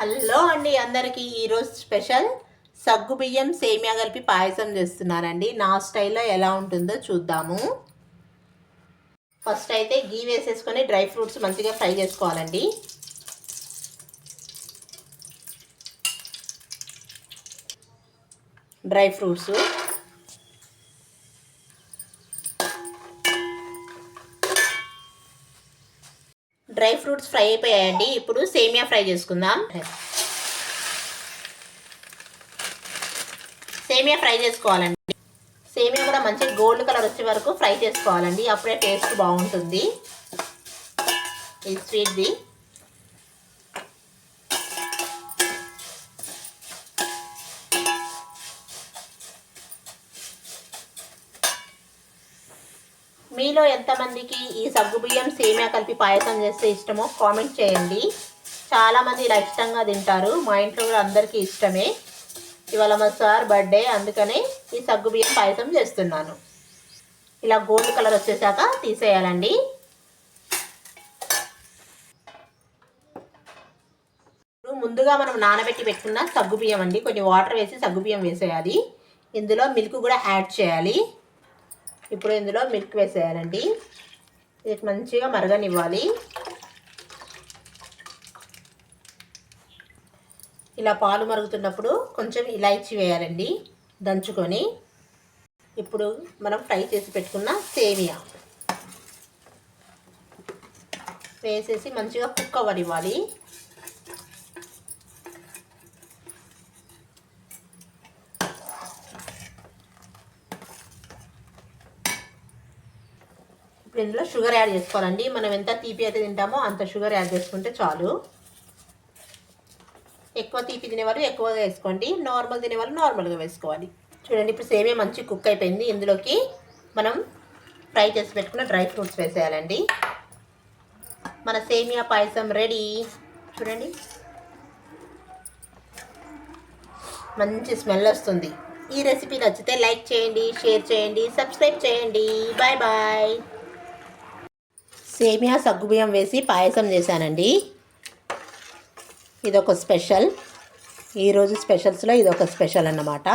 Hello అండి అందరికీ ఈరోజు స్పెషల్ సగ్గుబియ్యం సేమియా కలిపి పాయసం చేస్తున్నానండి. నా స్టైల్లో ఎలా ఉంటుందో చూద్దాము. ఫస్ట్ అయితే గీ వేసేసుకొని డ్రై ఫ్రూట్స్ మంచిగా ఫ్రై చేసుకోవాలండి. డ్రై ఫ్రూట్స్ ఫ్రై అయిపోయాయండి. ఇప్పుడు సేమియా ఫ్రై చేసుకుందాం. సేమియా ఫ్రై చేసుకోవాలండి. సేమియా కూడా మంచి గోల్డ్ కలర్ వచ్చే వరకు ఫ్రై చేసుకోవాలండి. అప్పుడే టేస్ట్ బాగుంటుంది. ఇది స్వీట్ది. మీలో ఎంతమందికి ఈ సగ్గుబియ్యం సేమియా కలిపి పాయసం చేస్తే ఇష్టమో కామెంట్ చేయండి. చాలామంది ఇలా ఇష్టంగా తింటారు. మా ఇంట్లో కూడా అందరికీ ఇష్టమే. ఇవాళ మా సార్ బర్త్డే, అందుకనే ఈ సగ్గుబియ్యం పాయసం చేస్తున్నాను. ఇలా గోల్డ్ కలర్ వచ్చేసాక తీసేయాలండి. ముందుగా మనం నానబెట్టి పెట్టుకున్న సగ్గుబియ్యం అండి. కొంచెం వాటర్ వేసి సగ్గుబియ్యం వేసేయాలి. ఇందులో మిల్క్ కూడా యాడ్ చేయాలి. ఇప్పుడు ఇందులో మిల్క్ వేసేయాలండి. ఇది మంచిగా మరగనివ్వాలి. ఇలా పాలు మరుగుతున్నప్పుడు కొంచెం ఇలాచీ వేయాలండి దంచుకొని. ఇప్పుడు మనం ఫ్రై చేసి పెట్టుకున్న సేమియా వేసేసి మంచిగా కుక్ అవ్వనివ్వాలి. ఇప్పుడు ఇందులో షుగర్ యాడ్ చేసుకోవాలండి. మనం ఎంత తీపి అయితే తింటామో అంత షుగర్ యాడ్ చేసుకుంటే చాలు. ఎక్కువ తీపి తినేవాళ్ళు ఎక్కువగా వేసుకోండి, నార్మల్ తినేవాళ్ళు నార్మల్గా వేసుకోవాలి. చూడండి, ఇప్పుడు సేమియా మంచి కుక్ అయిపోయింది. ఇందులోకి మనం ఫ్రై చేసి పెట్టుకున్న డ్రై ఫ్రూట్స్ వేసేయాలండి. మన సేమియా పాయసం రెడీ. చూడండి, మంచి స్మెల్ వస్తుంది. ఈ రెసిపీ నచ్చితే లైక్ చేయండి, షేర్ చేయండి, సబ్స్క్రైబ్ చేయండి. Bye bye. సేమియా సగ్గుబియ్యం వేసి పాయసం చేశానండి. ఇదొక స్పెషల్. ఈరోజు స్పెషల్స్లో ఇదొక స్పెషల్ అన్నమాట.